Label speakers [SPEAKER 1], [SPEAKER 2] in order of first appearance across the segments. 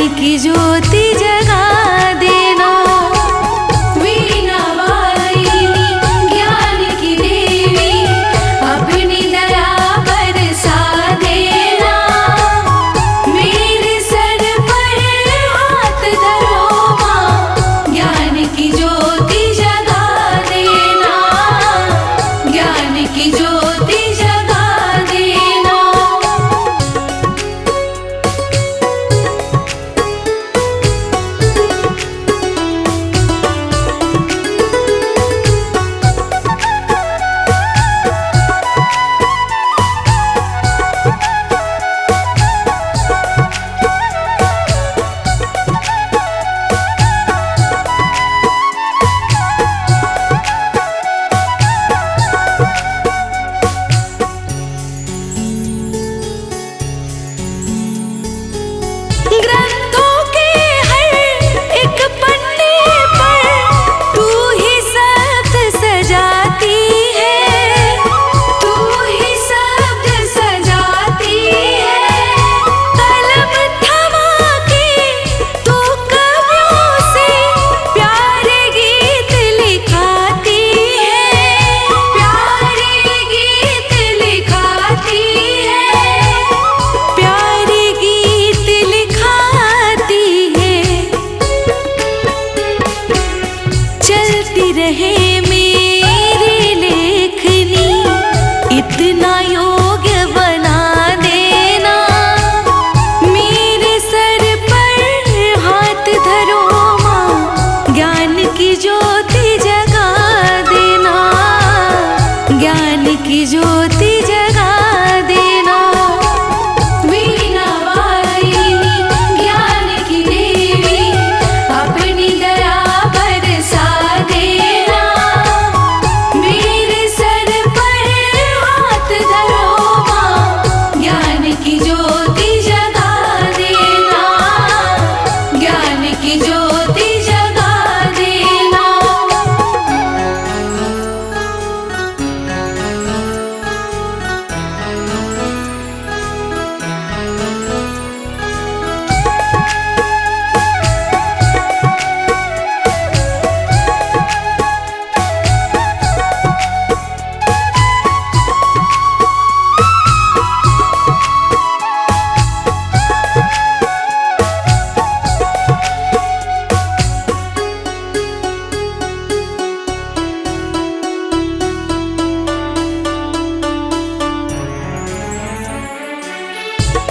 [SPEAKER 1] की ज्योति जगा देना। वीणा वालिनी ज्ञान की देवी अपनी दया बरसा देना। मेरे सर पर हाथ धरो माँ, ज्ञान की ज्योति जगा देना। ज्ञान की ज्योति जगा देना। ग्रंथों के हर एक पन्ने पर तू ही शब्द सजाती है। तू ही शब्द सजाती है। कलम थमा के तू कवियों से प्यारे गीत लिखाती है। प्यारे गीत लिखाती है। प्यारे गीत लिखाती है। चलती रहे मेरी लेखनी, इतना योग्य बना देना। मेरे सर पर हाथ धरो माँ, ज्ञान की ज्योति जगा देना। ज्ञान की ज्योति जगा देना। वीणा वालिनी ज्ञान की देवी अपनी दया बरसा देना। मेरे सर पर हाथ धरो माँ, ज्ञान की ज्योति जगा देना। ज्ञान की ज्योति जगा देना।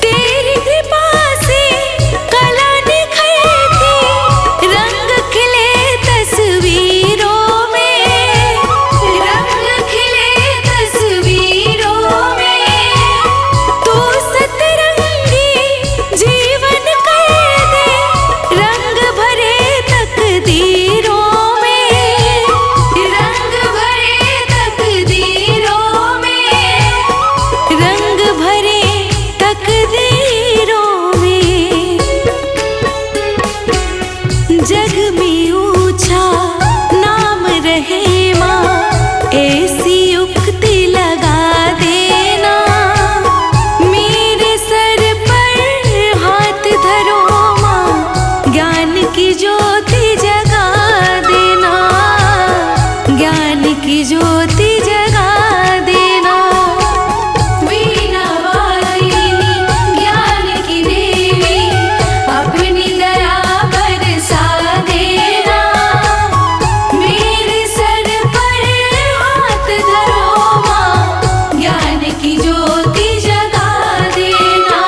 [SPEAKER 1] तेरी कृपा से कला निखरती, रंग खिले तस्वीरों में। रंग खिले तस्वीरों में। तू सतरंगी जीवन कर दे, रंग भरे तकदीरों में। रंग भरे तकदीरों में। रंग भरे तकदीरों में। जग में ऊंचा नाम रहे माँ, ऐसी उक्ति लगा देना। मेरे सर पर हाथ धरो माँ, ज्ञान की ज्योति जगा देना। ज्ञान की ज्योति जगा देना। वीणा वालिनी ज्ञान की देवी अपनी दया बरसा देना। मेरे सर पर हाथ धरो माँ, ज्ञान की ज्योति जगा देना।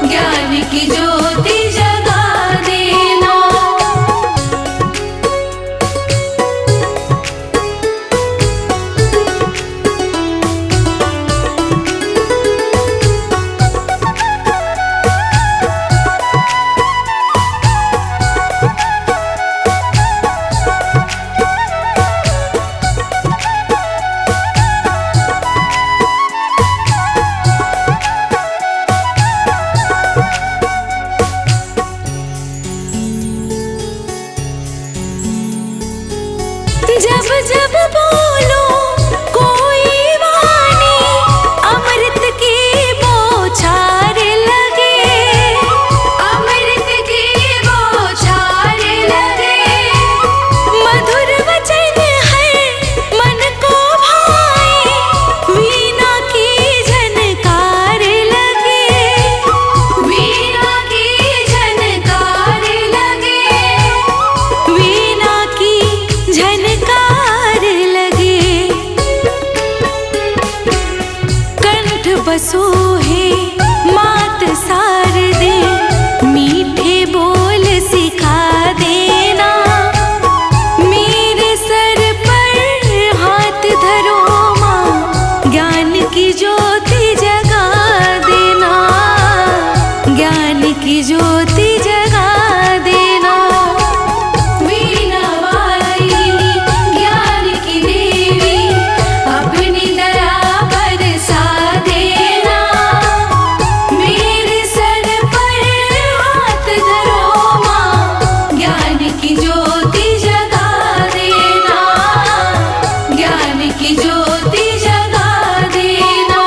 [SPEAKER 1] ज्ञान की ज्योति जगा देना। जब जब बोलो कोई वाणी, अमृत की बौछार लगे। अमृत ज्योति जगा देना। वीणा वाली ज्ञान की देवी अपनी दया बरसा देना। मेरे सर पर हाथ धरो माँ, ज्ञान की ज्योति जगा देना। ज्ञान की ज्योति जगा देना।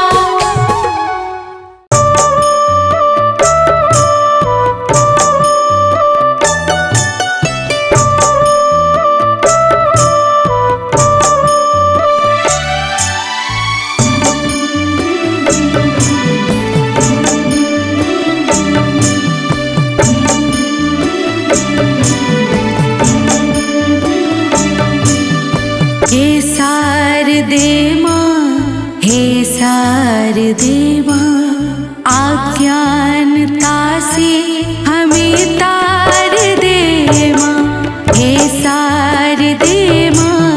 [SPEAKER 1] हे शारदे माँ, हे शारदे माँ, अज्ञानता से हमें तार दे माँ। हे शारदे माँ,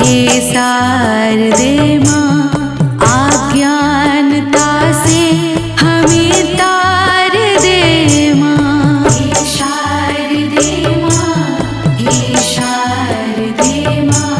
[SPEAKER 1] हे शारदे माँ, अज्ञानता से हमें तार दे माँ। हे शारदे माँ, हे शारदे माँ।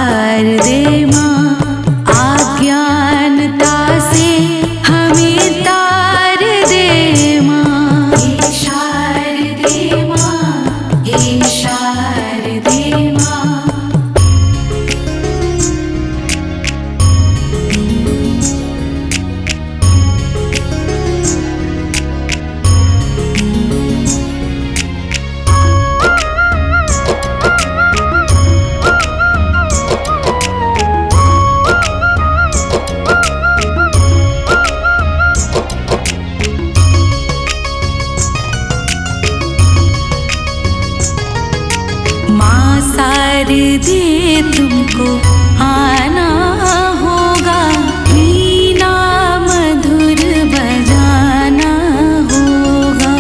[SPEAKER 1] शारदे माँ, अज्ञानता से हमें तार दे माँ। हे शारदे माँ, हे शारदे माँ। माँ शारदे तुमको आना होगा, वीणा मधुर बजाना होगा।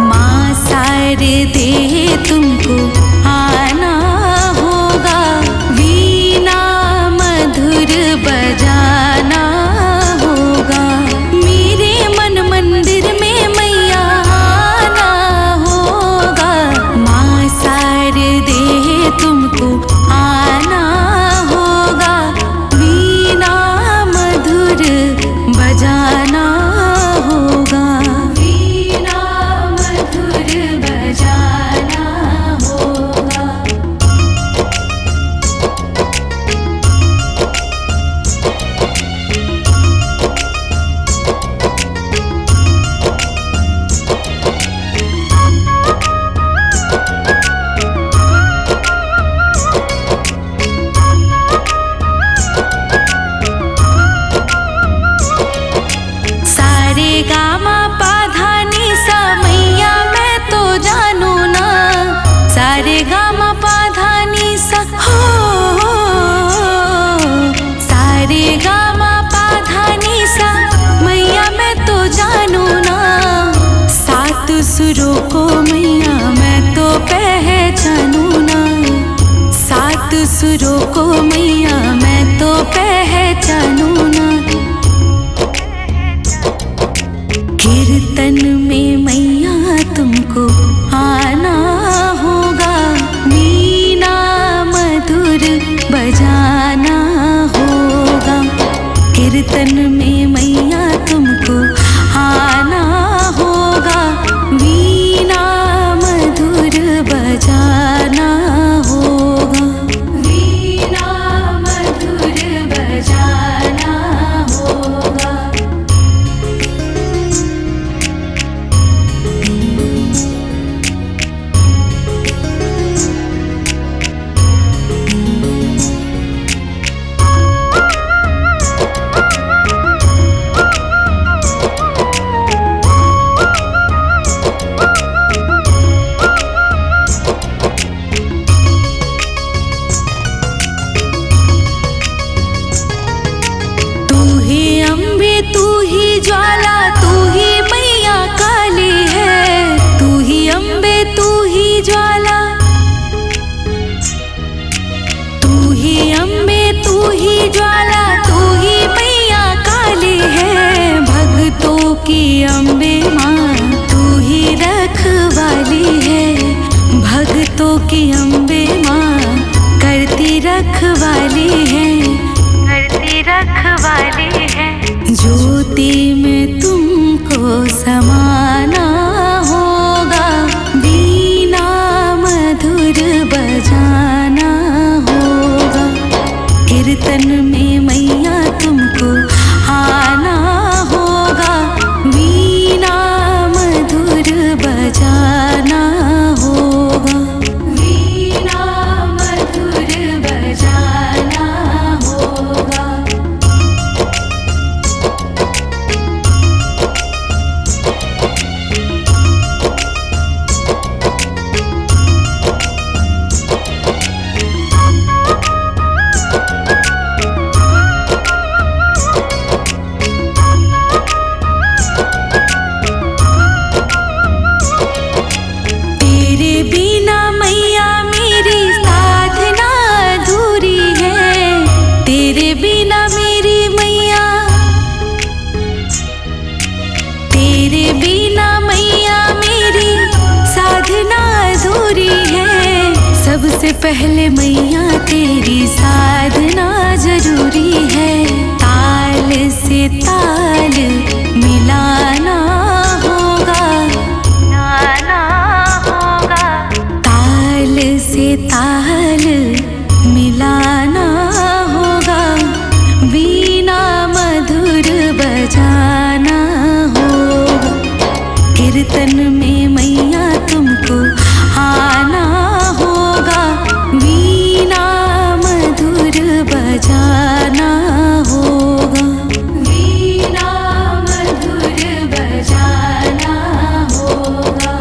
[SPEAKER 1] माँ शारदे तुमको आना होगा, वीणा मधुर बजाना होगा। मेरे मन मंदिर में मैया आना होगा। माँ शारदे तुमको आना होगा, वीणा मधुर बजाना होगा। वीणा मधुर बजाना होगा। सारे गामा पाधा नी सा मैया मैं तो जानू ना। सारे गामा पाधा नी सा हो, सारे गामा पाधा नी सा मैया मैं तो जानू ना। सात सुरों को मैया मैं तो पहचानू ना। सात सुरों को मैया मैं तो पहचानू ना। कीर्तन में मैया तुमको आना होगा, वीणा मधुर बजाना होगा। कीर्तन में मैया तुमको आना होगा, वीणा मधुर बजाना होगा। वीणा मधुर बजाना होगा। तू ही अम्बे, तू ही ज्वाला, तू ही मैया काली है। तू ही अम्बे, तू ही ज्वाला, तू ही अम्बे, तू ही ज्वाला, तू ही मैया काली है। भक्तों की अम्बे माँ, तू ही रखवाली है। भक्तों की अम्बे माँ करती रखवाली है, करती रखवाली है। ज्योति में तुमको समाना होगा, वीणा मधुर बजाना होगा। कीर्तन में मैया तुमको आना होगा, वीणा मधुर बजाना होगा। वीणा मधुर बजाना होगा। सबसे पहले मैया तेरी साधना जरूरी है। ताल से ताल मिलाना होगा, ताल से ताल मिलाना होगा, वीणा मधुर बजाना होगा। कीर्तन में मैया तुमको आना होगा, वीणा मधुर बजाना होगा, वीणा मधुर बजाना होगा।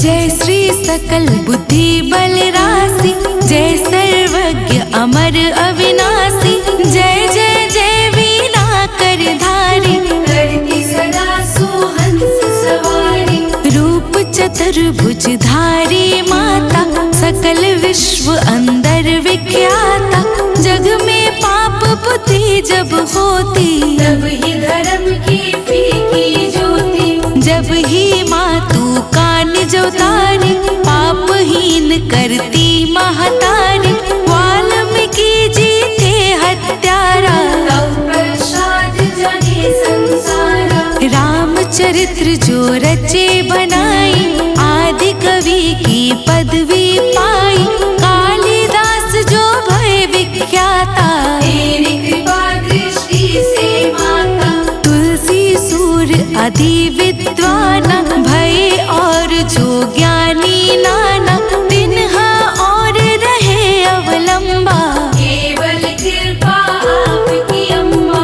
[SPEAKER 1] जय श्री सकल बुद्धि बल राशि, जय सर्वज्ञ अमर अविनाशी, जय जय जय वीणा कर धारी, करती सदा सुहंस सवारी, रूप चतुर्भुज धारी माता, सकल विश्व अंदर विख्याता, जग में पाप बुद्धि जब होती, तब ही धर्म की फीकी ज्योति, जब ही माँ तू कान जो तारी, पापहीन करती महतारी, वाल्मीकि जी थे हत्यारा, तब प्रसाद जने संसारा, रामचरित्र जो रचे बनाई, कवि की पदवी पाई, कालिदास जो भय विख्याता, तेरी कृपा दृष्टि से माता। तुलसी सूर आदि विद्वान भय और जो ज्ञानी नाना, तिन्हा और रहे अवलंबा, केवल कृपा आपकी अम्मा।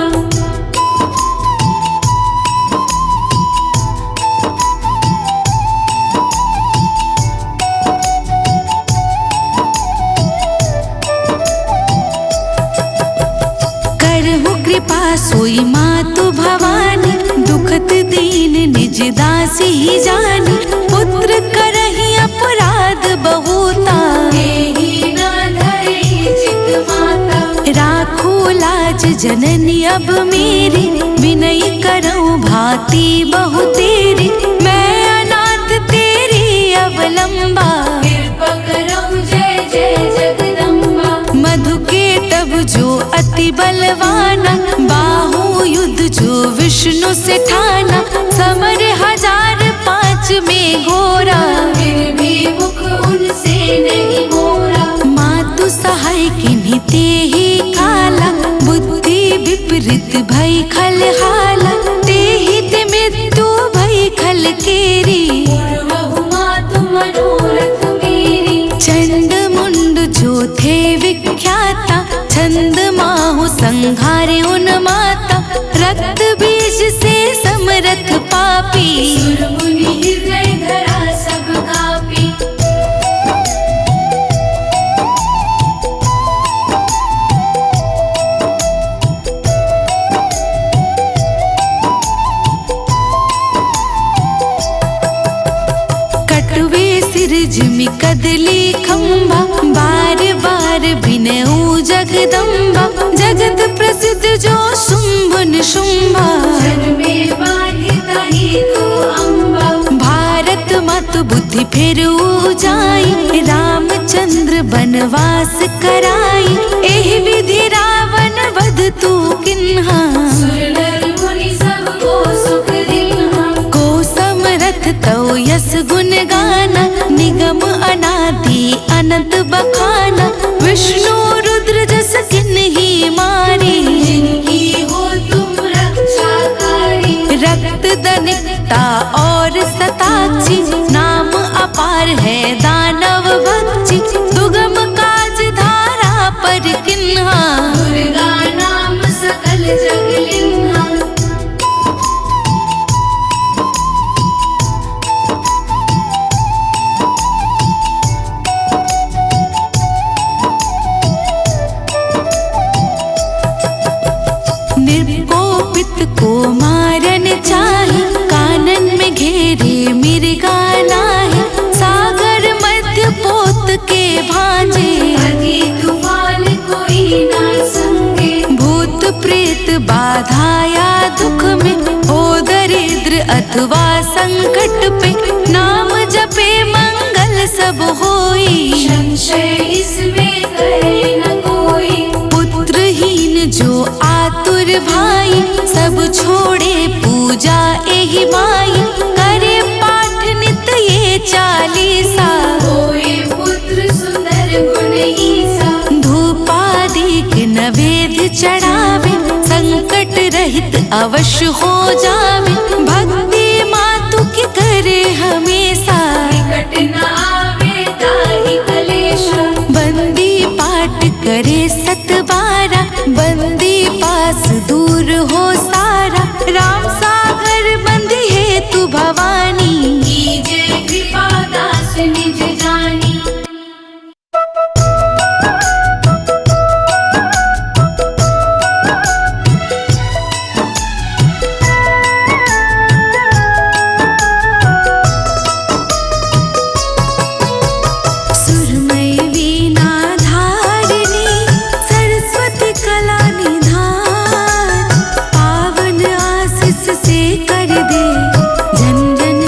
[SPEAKER 1] करहु कृपा सोई मातु भवानी, दुखत दीन निज दासी जानी। पुत्र करहि अपराध बहुता, तेहि न धरि चित माता। राखो लाज जननी अब मेरी, विनय करऊं भांति बहु तेरी। मैं अनाथ तेरी अवलंबा, कृपा करऊं जय जय जगदम्बा। मधु के तब जो अति बलवाना, बाहु युद्ध जो विष्णु से ठाना। समर 1005 में घोरा, फिर भी मुख उनसे नहीं मोरा। मातु सहाय किन्हीं तेहि काला, बुद्धि विपरीत भई खल हाला। तेहि ते मृत्यु भई खल केरी, पूर्वहु मातु मनोरथ मेरी। चंड मुंड जो थे विख्याता, छंद माहु संहारे उन माता। रक्त बीज से समरथ पापी, सुर मुनि हृदय धरा सब कापी। कटवे सिर जिमि कदली खंबा, बार बार बिनऊ जगदम्बा। जगत प्रसिद्ध जो शुंभ निशुंभा, जन्मे बाधिता ही तू अम्बा। भारत मत बुद्धि फिर जाई, रामचंद्र बनवास कराई। एहि विधि रावण वध तू किन्हा, सुर नर मुनि सब को सुख दिन्हा। को समरथ तव यस गुण गाना, निगम अनादि अनंत बखाना। विष्णु रुद्र जस किन्हीं मारी, जिनकी हो तुम रक्षाकारी। रक्त दनिकता और सताक्षी, नाम अपार है दानव भक्षी। दुगम काज धारा पर किन्हा, दुर्गा नाम सकल जग लिन्हा। निर्कोपित को मारन चाहे, कानन में घेरे मृगा नाहे। सागर मध्य पोत के भांजे, अति तूफान कोई ना संगे। भूत प्रेत बाधाया दुख में, हो दरिद्र अथवा संकट पे। नाम जपे मंगल सब होई, संशय इसमें करे न कोई। पुत्रहीन जो आतुर भाई, सब छोड़े पूजा एहि माई। करे पाठ नित ये 40, होए पुत्र सुंदर गुण ईसा। धूपादिक नवेद्य चढ़ावे, संकट रहित अवश्य हो जावे। भक्ति मातु की करे हमेशा, निकट न आवे ताहि कलेशा। बंदी पाठ करे 7 बंदी पास दूर हो सारा। राम सागर बंदी है तू भवानी, कीजे कृपा दास निज जानी। सुरमय वीणा धारिणी, सरस्वती कला निधान। पावन आशीष से कर दे, जन जन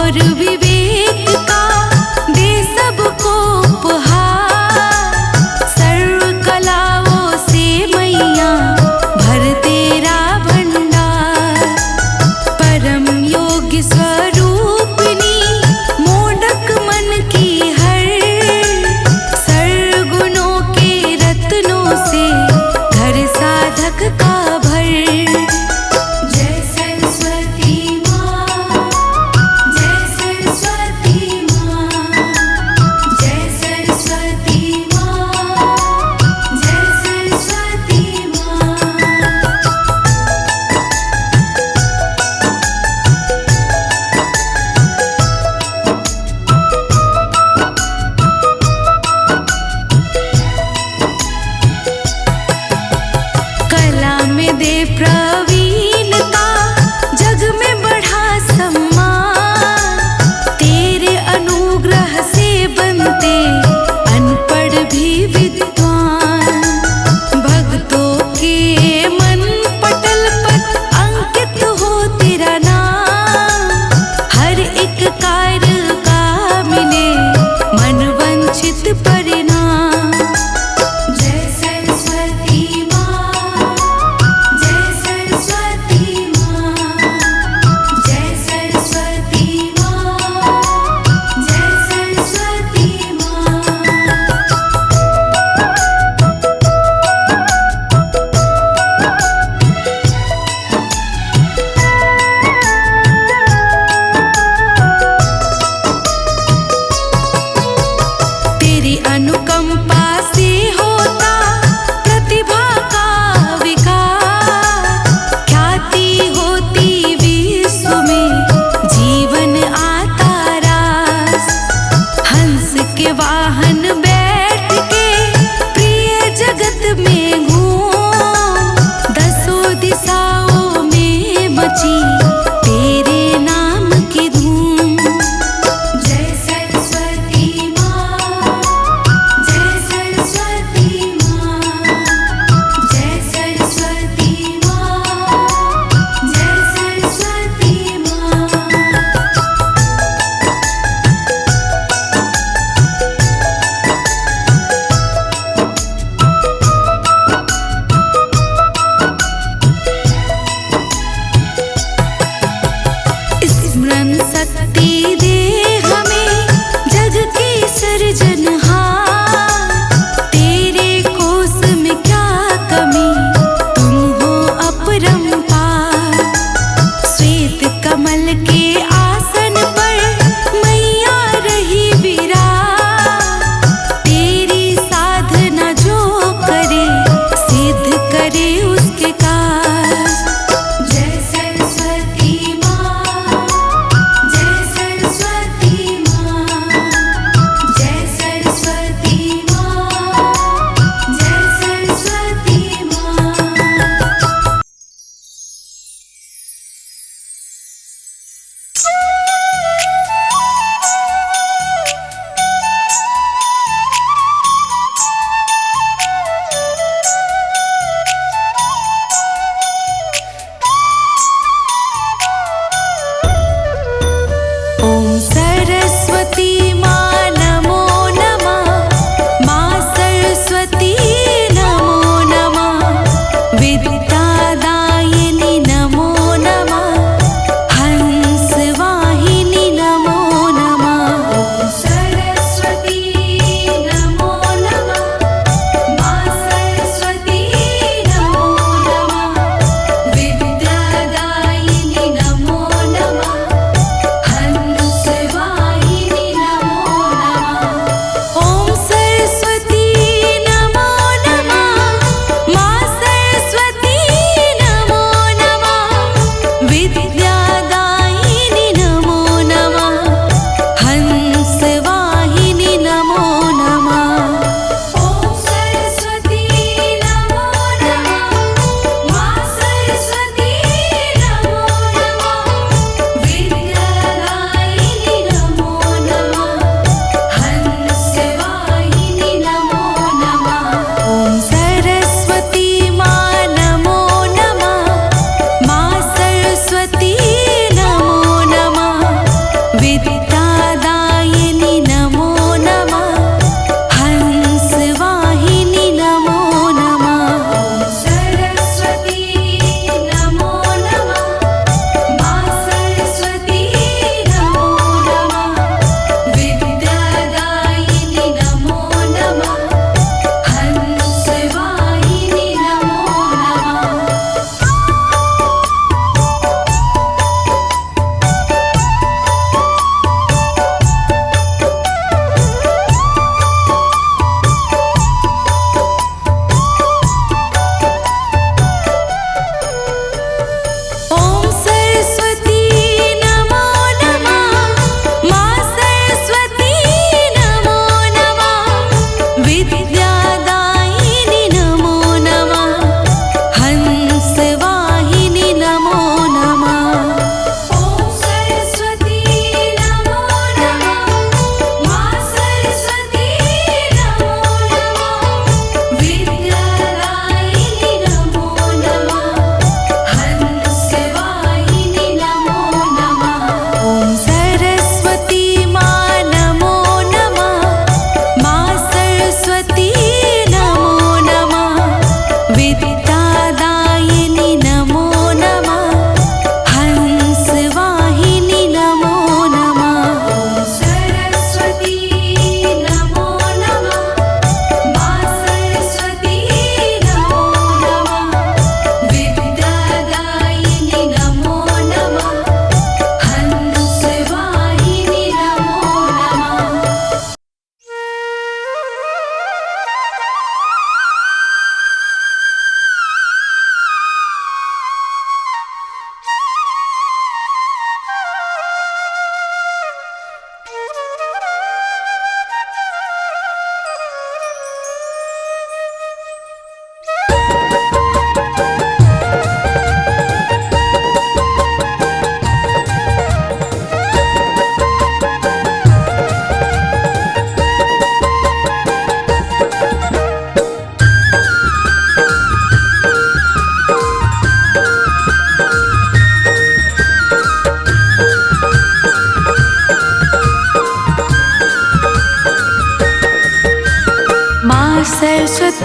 [SPEAKER 1] और विवेक का दे सबको उपहार। सर्व कलाओं से मैया भर तेरा भंडार। परम योगी स्वरूपिणी मोदक मन की हर। सर्वगुणों के रत्नों से घर साधक का भर। जय सरस्वती माँ, जय सरस्वती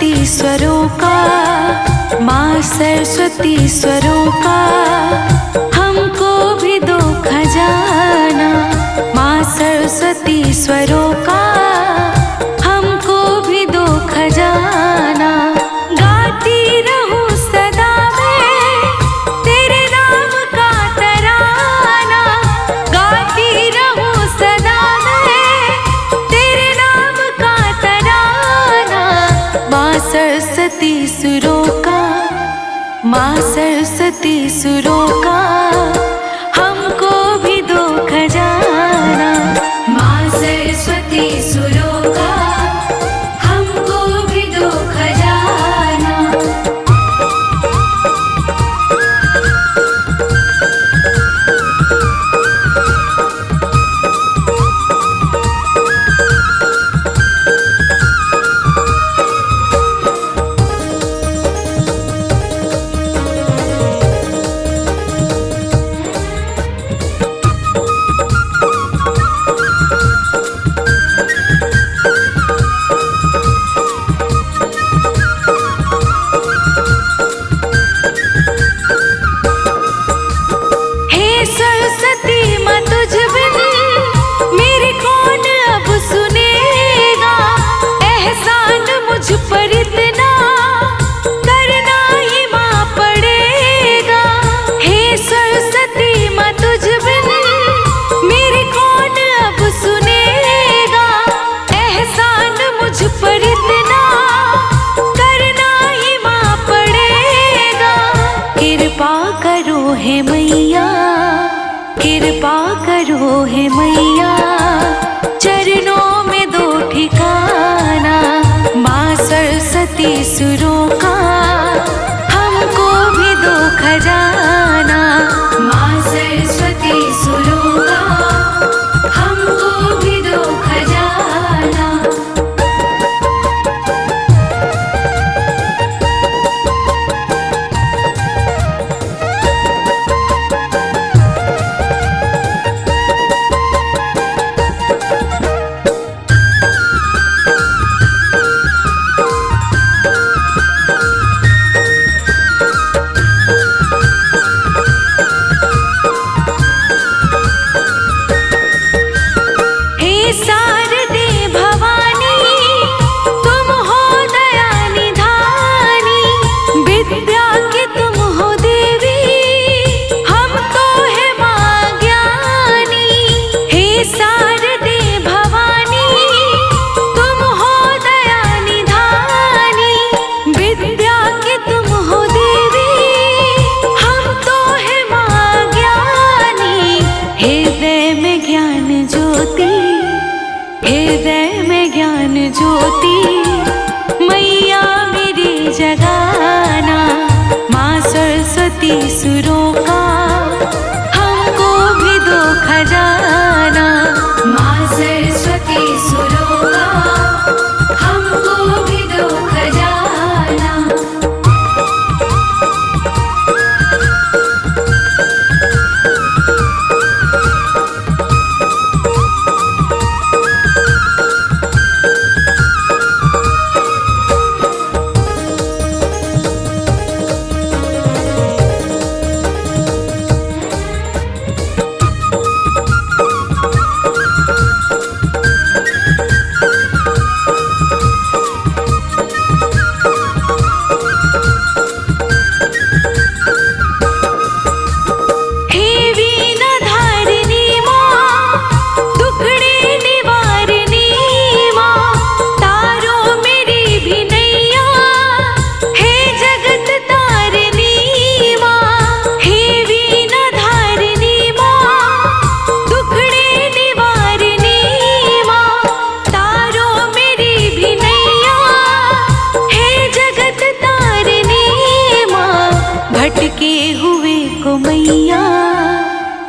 [SPEAKER 1] सरस्वती स्वरों का, माँ सरस्वती स्वरों का हमको भी दो खजाना। माँ सरस्वती स्वरों का हमको भी दो खजाना। गाती रहूं सदा मैं तेरे नाम का तराना। गाती रहूं सदा मैं तेरे नाम का तराना। माँ सरस्वती सुरों का, माँ सरस्वती सुरों का हमको भी दो खजाना। माँ सरस्वती सुरों का हमको भी दो खजाना। हे मैया कृपा करो हे मैया, चरणों में दो ठिकाना। माँ सरस्वती सुरों का हमको भी दो खजाना। माँ सरस्वती सुरों का हमको भी दो खजाना। हृदय में ज्ञान ज्योति मैया मेरी जगाना। माँ सरस्वती सुरों का हमको भी दो खजाना। माँ सरस्वती सुरों का हमको भी दो खजाना।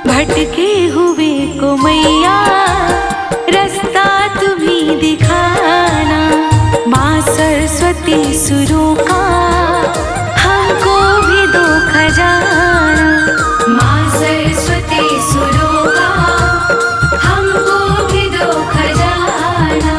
[SPEAKER 1] भटके हुए को मैया रास्ता तुम्ही दिखाना। माँ सरस्वती सुरों का हमको भी दो खजाना। माँ सरस्वती सुरों का हमको भी दो खजाना।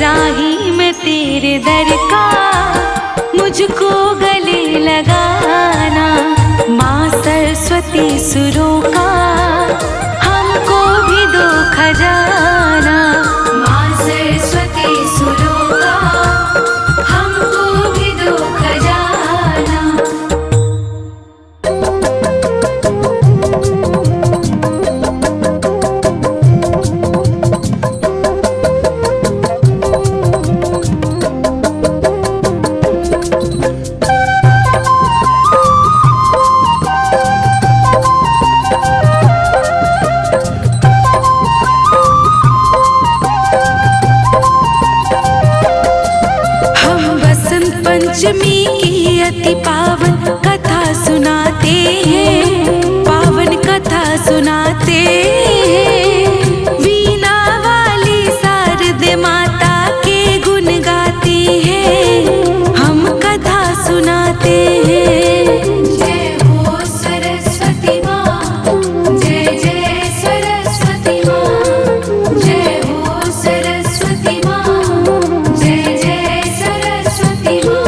[SPEAKER 1] राही में तेरे दर का मुझको गले लगाना। माँ सरस्वती सुरों का हमको भी दो खजाना। माँ सरस्वती सुरों का हमको भी दो खजाना। पंचमी की अति पावन कथा सुनाते हैं, पावन कथा सुनाते हैं। वीणा वाली शारदे माता के गुण गाते हैं, हम कथा सुनाते हैं। जय हो सरस्वती माँ, जय जय सरस्वती माँ। जय हो सरस्वती माँ, जय जय सरस्वती माँ।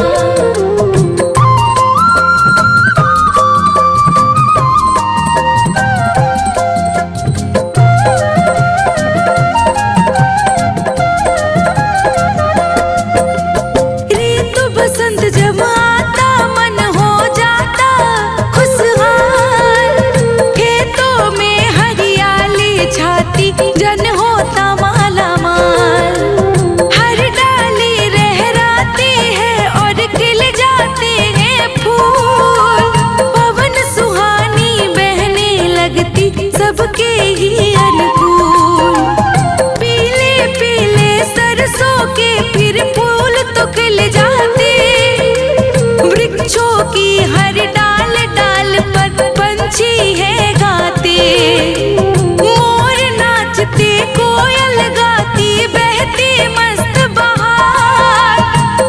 [SPEAKER 1] बसंत जब आता मन हो जाता खुशहाल। खेतों में हरियाली छाती जन होता माला माल। हर डाली लहराती है और खिल जाते हैं फूल। पवन सुहानी बहने लगती सबके ही अनुकूल। पीले पीले सरसों के फिर फूल तो खिल जाते। वृक्षों की हर डाल डाल पर पंछी है गाते। मोर नाचते कोयल गाती बहती मस्त बहार।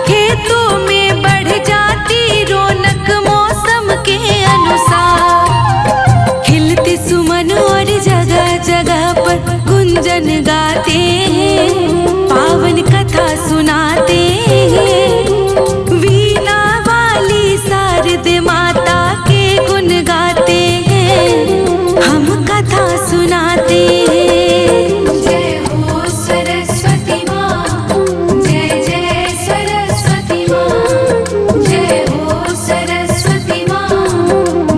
[SPEAKER 1] खेतों में बढ़ जाती रौनक मौसम के अनुसार। खिलते सुमन और जगह जगह पर गुंजन गाते हैं, पावन कथा सुनाते हैं। वीणा वाली शारदे माता के गुण गाते हैं, हम कथा सुनाते हैं। जय हो सरस्वती माँ, जय जय सरस्वती माँ। जय हो सरस्वती माँ,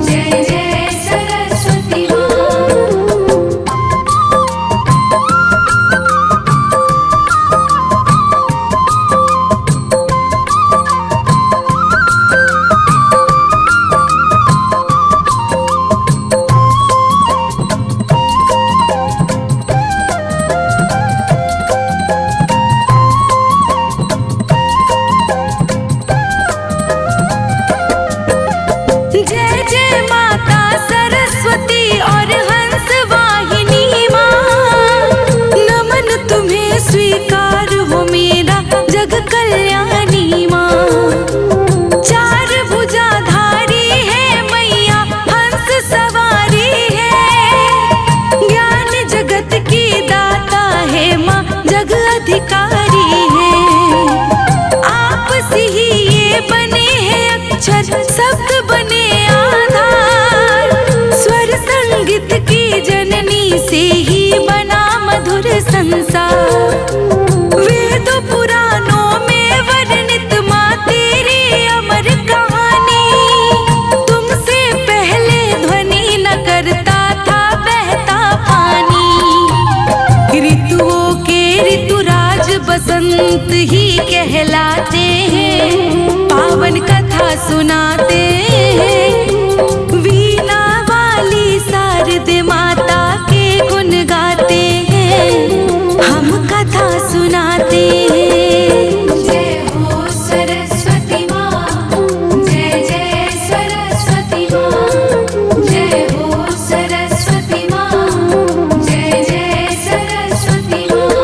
[SPEAKER 1] जय जय सरस्वती माँ। जय जय माता सरस्वती और हंस वाहिनी माँ। नमन तुम्हें स्वीकार हो मेरा जग कल्याणी माँ। चार भुजाधारी है मैया हंस सवारी है। ज्ञान जगत की दाता है माँ जग अधिकारी है। आपसी ही ये बने हैं अक्षर शब्द बने आधार। स्वर संगीत की जननी से ही बना मधुर संसार। वेद पुराणों में वर्णित माँ तेरी अमर कहानी। तुमसे पहले ध्वनि न करता था बहता पानी। ऋतुओं के ऋतुराज बसंत ही कहलाते हैं, पावन कथा सुनाते हैं। वीणा वाली शारदे माता के गुण गाते हैं, हम कथा सुनाते हैं। जय हो सरस्वती माँ, जय जय सरस्वती माँ। जय हो सरस्वती माँ, जय जय सरस्वती माँ।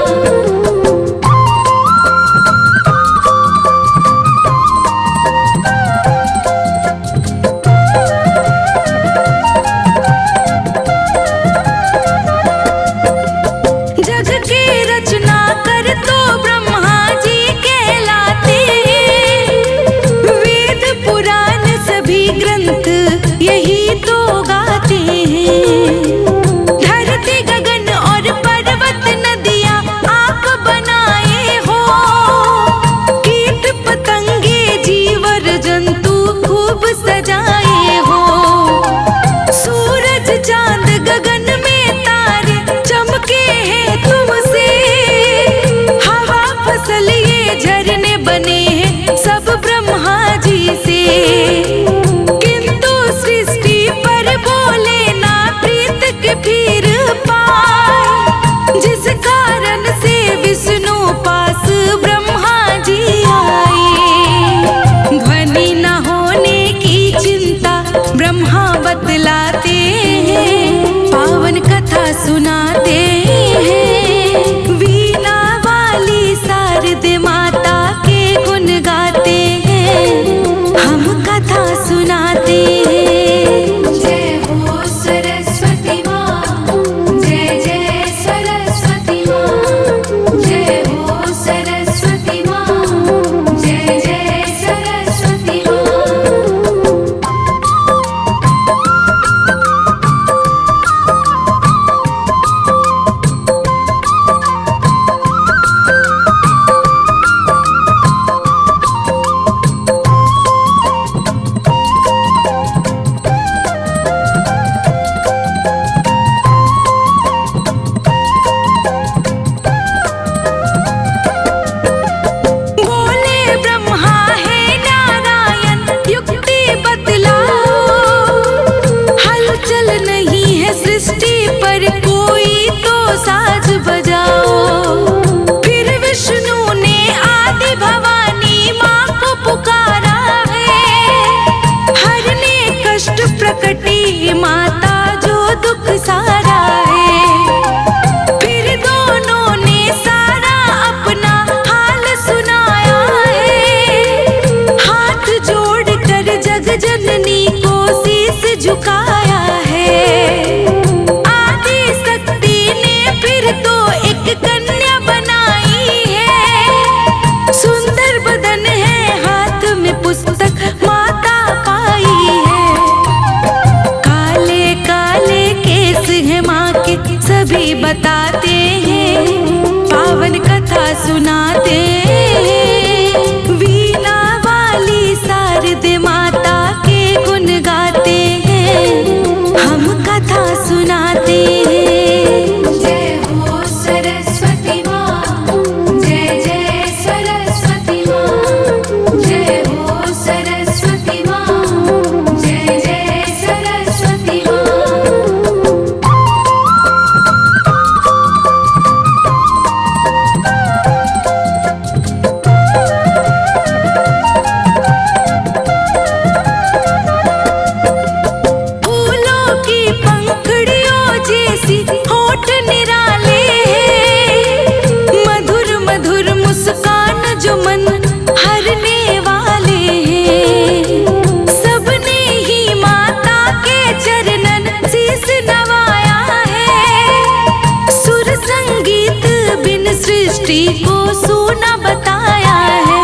[SPEAKER 1] सूना बताया है।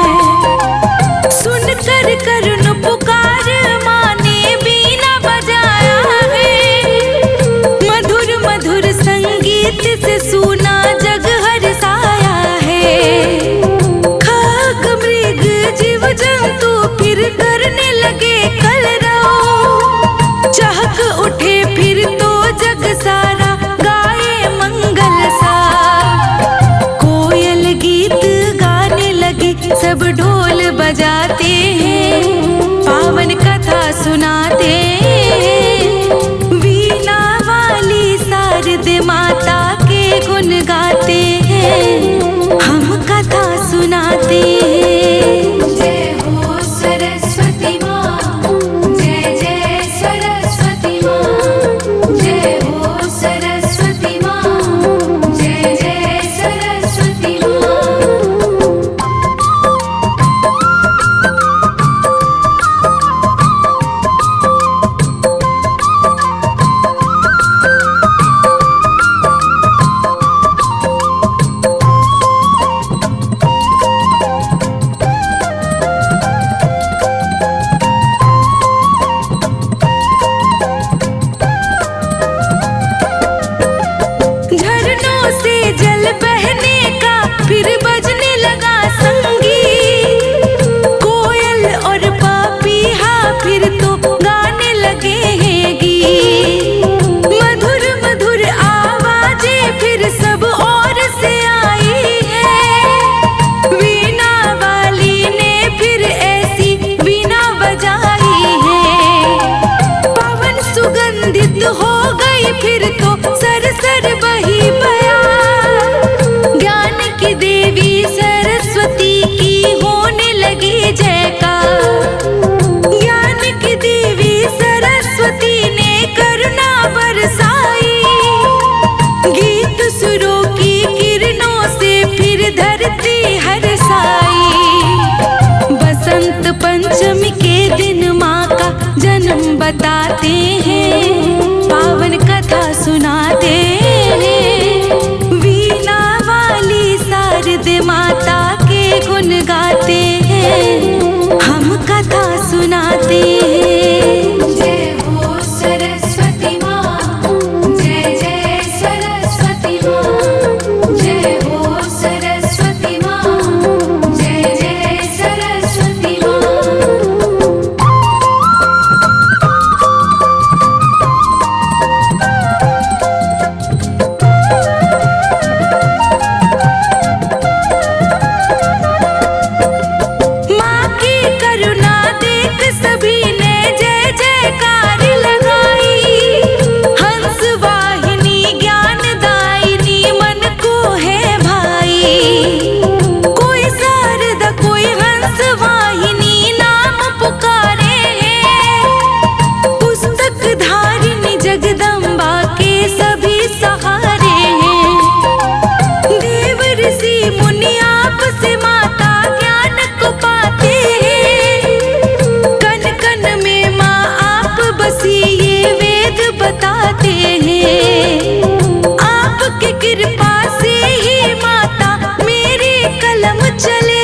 [SPEAKER 1] सुनकर करुण पुकार माँ ने बीना बजाया है। मधुर मधुर संगीत से सूना जग हरसाया है। खाक मृग जीव जंतु फिर करने लगे कलरव। चहक उठे फिर तो जग सारा गाए मंगल सा। कोयल गीत गाने लगी सब ढोल बजाते हैं। पावन कथा सुनाते वीणा वाली शारदे माता के गुण गाते हैं। हम कथा सुनाते जय हो सरस्वती माँ, जय जय सरस्वती माँ। जय हो सरस्वती माँ, जय जय सरस्वती माँ। झरनों से जल बहने का फिर बजने लगा संगीत। कोयल और पपीहा फिर तो गाने लगे हैं गीत। मधुर मधुर आवाजें फिर सब ओर से आई है। वीणा वाली ने फिर ऐसी वीणा बजाई है। पवन सुगंधित हो गई फिर तो सरसर बही बयान। ज्ञान की देवी सरस्वती की होने लगी जयकार। ज्ञान की देवी सरस्वती ने करुणा बरसाई। गीत सुरों की किरणों से फिर धरती हरसाई। बसंत पंचमी के दिन माँ का जन्म बताते हैं। पावन कथा सुनाते हैं। वीणा वाली शारदे माता के गुण गाते हैं। हम कथा सुनाते हैं। जय हो सरस्वती माँ, जय जय सरस्वती माँ। जय हो सरस्वती माँ, जय जय सरस्वती माँ। माँ की करुणा देख सभी ने जय जयकार लगाई। हंस वाहिनी ज्ञानदायिनी मन को है भाई। कोई शारदा कोई हंस वाहिनी नाम पुकारे हैं। पुस्तक धारिणी जगदम्बा के सभी सहारे हैं। देव ऋषि मुनि आप से माता ज्ञान को पाते हैं। कन कन में माँ आप बसी ये वेद बताते हैं। आपकी कृपा से ही माता मेरी कलम चले।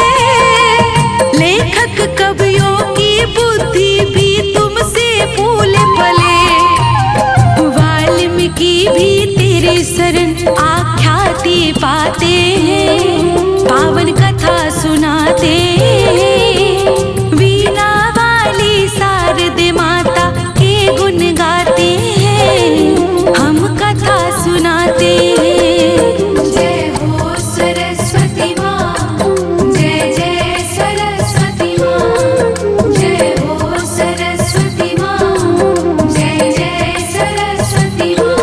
[SPEAKER 1] लेखक कवियों की बुद्धि भी तुमसे फूले फले। वाल्मीकि भी तेरे शरण आख्याति पाते हैं। पावन कथा सुनाते हैं। वीणा वाली शारदे माता के गुण गाते हैं। हम कथा सुनाते हैं। जय हो सरस्वती माँ, जय जय सरस्वती माँ। जय हो सरस्वती माँ, जय जय सरस्वती माँ।